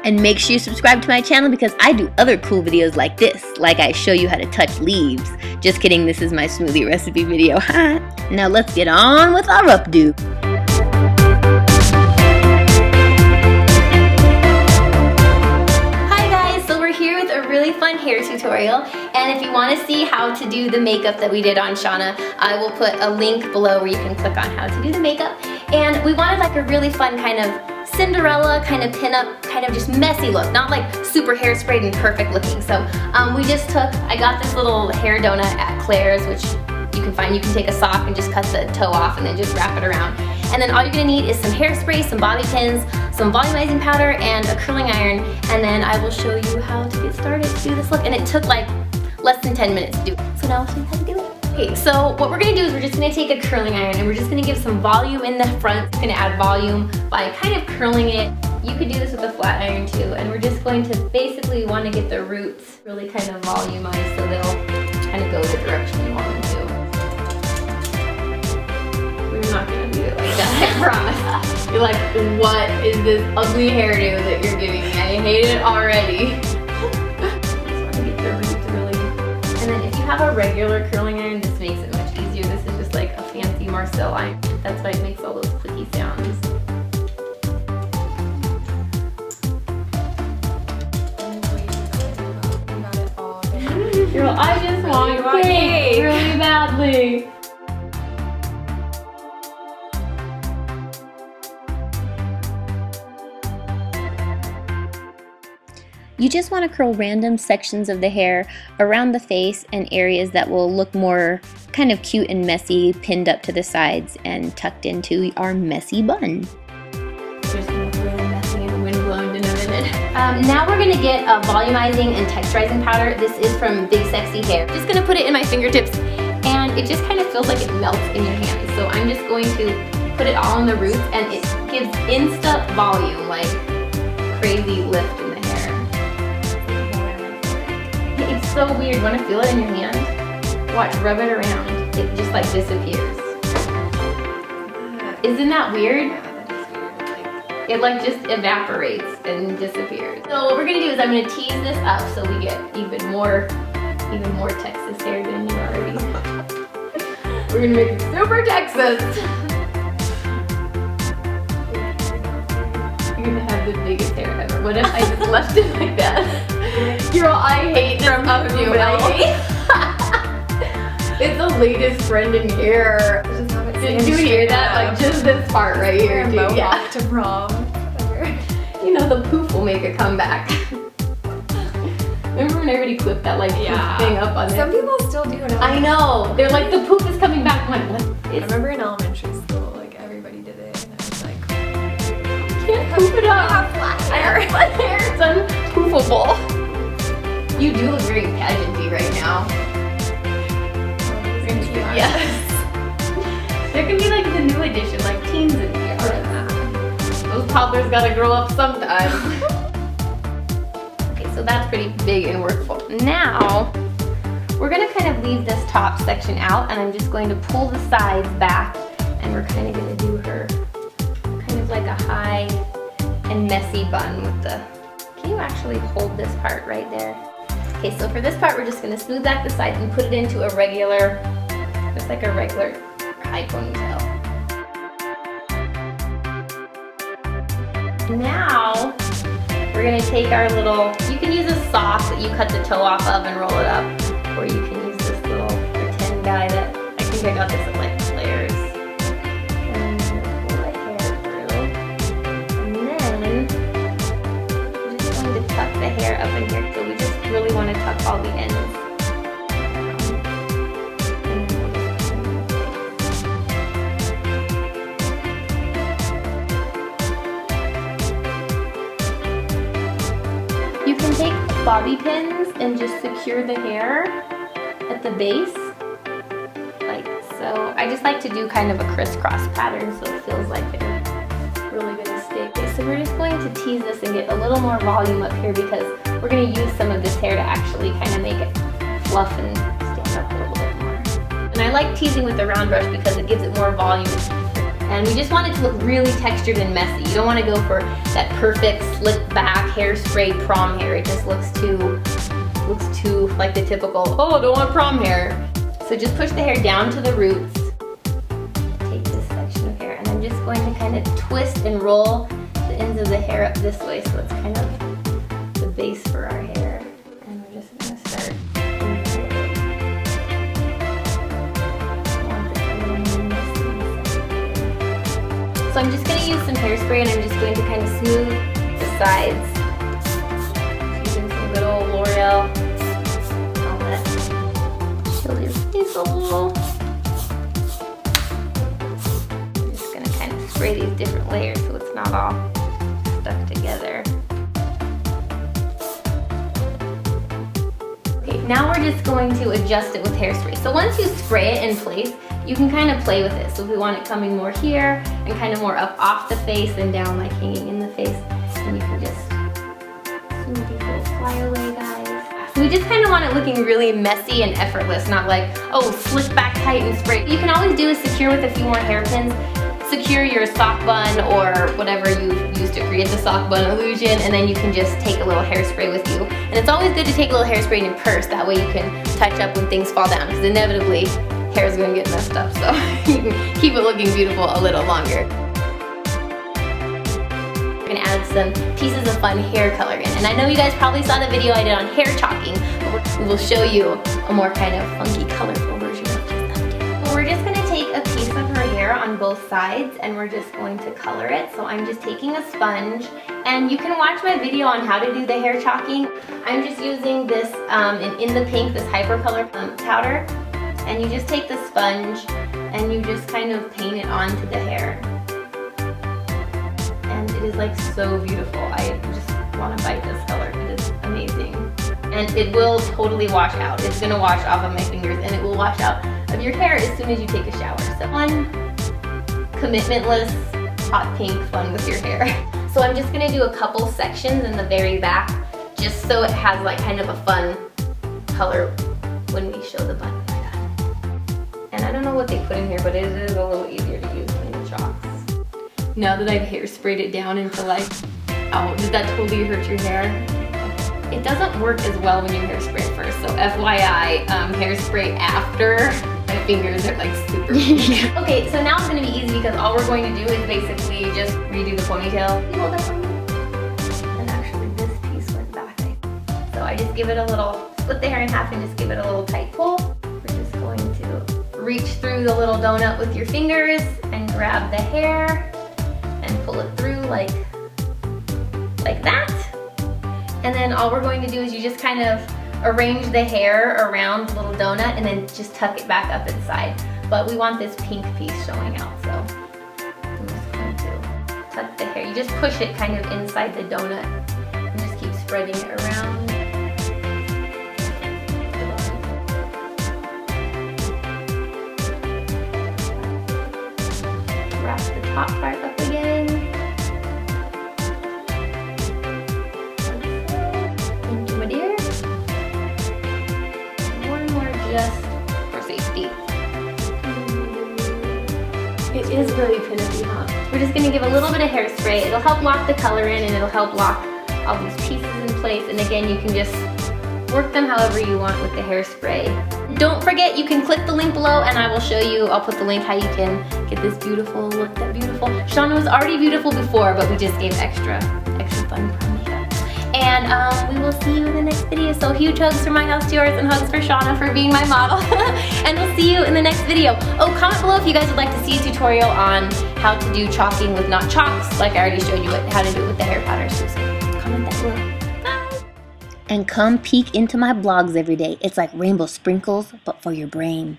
And make sure you subscribe to my channel because I do other cool videos like this, like I show you how to touch leaves. Just kidding, this is my smoothie recipe video. Now let's get on with our updo. Really fun hair tutorial, and if you want to see how to do the makeup that we did on Shauna, I will put a link below where you can click on how to do the makeup. And we wanted like a really fun kind of Cinderella kind of pin-up, kind of just messy look, not like super hairsprayed and perfect looking. So I got this little hair donut at Claire's, which you can find. You can take a sock and just cut the toe off and then just wrap it around. And then all you're gonna need is some hairspray, some bobby pins, some volumizing powder, and a curling iron. And then I will show you how to get started to do this look. And it took like less than 10 minutes to do it. So now I'll show you how to do it. Okay, so what we're gonna do is we're just gonna take a curling iron and we're just gonna give some volume in the front. It's gonna add volume by kind of curling it. You could do this with a flat iron too. And we're just going to basically wanna get the roots really kind of volumized so they'll kind of go the direction you want them to. We're not gonna do it like that, I promise. You're like, what is this ugly hairdo that you're giving me? I hate it already. Just want to get the roots really. And then if you have a regular curling iron, this makes it much easier. This is just like a fancy Marcel iron. That's why it makes all those clicky sounds. Girl, I just want cake really badly. You just want to curl random sections of the hair around the face and areas that will look more kind of cute and messy, pinned up to the sides and tucked into our messy bun. Just gonna look really messy and windblown in a minute. Now we're gonna get a volumizing and texturizing powder. This is from Big Sexy Hair. Just gonna put it in my fingertips and it just kind of feels like it melts in your hands. So I'm just going to put it all on the roots and it gives instant volume, like crazy lift in the hair. It's so weird. Want to feel it in your hand? Watch, rub it around. It just like disappears. Isn't that weird? It like just evaporates and disappears. So what we're gonna do is I'm gonna tease this up so we get even more Texas hair than you already. We're gonna make it super Texas. You're gonna have the biggest hair ever. What if I just left it like that? Girl, I hate this updo. It's the latest trend in hair. Did you hear that? Like just this part right here, dude. Yeah. To prom. You know the poof will make a comeback. Remember when everybody clipped that like poof thing up on it? Some people still do it. I know. They're like the poof is coming back. I'm like, what? I remember in elementary school, like everybody did it, and I was like, can't poof it up. I have flat hair. Flat hair. It's unpoofable. You do look very pageanty right now. Yes. There can be like the new edition, like teens in here. Those toddlers gotta grow up sometime. Okay, so that's pretty big and workable. Now, we're gonna kind of leave this top section out and I'm just going to pull the sides back and we're kind of gonna do her kind of like a high and messy bun with the, can you actually hold this part right there? Okay, so for this part, we're just gonna smooth back the sides and put it into a regular, just like a regular high ponytail. Now, we're gonna take our little, you can use a sock that you cut the toe off of and roll it up, or you can use this little pretend guy that, I think I got this at like Claire's. And pull the hair through. And then, we're just going to tuck the hair up in here. So we just really want to tuck all the ends. You can take bobby pins and just secure the hair at the base, like so. I just like to do kind of a crisscross pattern so it feels like they're really gonna stay. Okay, so we're just going to tease this and get a little more volume up here because we're gonna use some of this hair to actually kind of make it fluff and stand up a little bit more. And I like teasing with the round brush because it gives it more volume And we just want it to look really textured and messy. You don't want to go for that perfect slick back hairspray prom hair. It just looks too like the typical, oh, I don't want prom hair. So just push the hair down to the roots. Take this section of hair and I'm just going to kind of twist and roll the ends of the hair up this way so it's kind of the base for our hair. And we're just going to start. So I'm just going to use some hairspray and I'm just going to kind of smooth the sides. Using some good old L'Oreal. I'll let show your face a little. I'm just going to kind of spray these different layers so it's not all stuck together. Okay, now we're just going to adjust it with hairspray. So once you spray it in place, you can kind of play with it. So if we want it coming more here and kind of more up off the face and down like hanging in the face, and you can just smooth these little fly away guys. So we just kind of want it looking really messy and effortless, not like, oh, slick back tight and spray. What you can always do is secure with a few more hairpins. Secure your sock bun or whatever you use to create the sock bun illusion, and then you can just take a little hairspray with you. And it's always good to take a little hairspray in your purse, that way you can touch up when things fall down, because inevitably hair is going to get messed up, so you can keep it looking beautiful a little longer. We're going to add some pieces of fun hair color in, and I know you guys probably saw the video I did on hair chalking, but we will show you a more kind of funky, colorful version of just that. So we're just going to take a piece of her hair on both sides, and we're just going to color it. So I'm just taking a sponge, and you can watch my video on how to do the hair chalking. I'm just using this in the pink, this hypercolor powder. And you just take the sponge and you just kind of paint it onto the hair. And it is like so beautiful. I just want to bite this color. It is amazing. And it will totally wash out. It's going to wash off of my fingers and it will wash out of your hair as soon as you take a shower. So fun, commitmentless, hot pink fun with your hair. So I'm just going to do a couple sections in the very back just so it has like kind of a fun color when we show the bun. And I don't know what they put in here, but it is a little easier to use than the chalks. Now that I've hairsprayed it down into like, oh, did that totally hurt your hair? It doesn't work as well when you hairspray it first, so FYI, hairspray after, my fingers are like super weak. Okay, so now it's gonna be easy because all we're going to do is basically just redo the ponytail. Can you hold that for me? And actually this piece went back. So I just give it a little, split the hair in half and just give it a little tight pull. We're just going to reach through the little donut with your fingers and grab the hair and pull it through like that. And then all we're going to do is you just kind of arrange the hair around the little donut and then just tuck it back up inside. But we want this pink piece showing out, so I'm just going to tuck the hair. You just push it kind of inside the donut and just keep spreading it around. Wrap the top part up again. Into my dear. One more just for safety. It is really pinup-y, huh? We're just going to give a little bit of hairspray. It'll help lock the color in and it'll help lock all these pieces in place. And again, you can just work them however you want with the hairspray. Don't forget, you can click the link below and I will show you, I'll put the link how you can get this beautiful look, that beautiful. Shauna was already beautiful before, but we just gave extra fun prom makeup. And we will see you in the next video. So huge hugs from my house to yours and hugs for Shauna for being my model. And we'll see you in the next video. Oh, comment below if you guys would like to see a tutorial on how to do chalking with not chalks, like I already showed you how to do it with the hair powder. So comment that below. And come peek into my blogs every day. It's like rainbow sprinkles, but for your brain.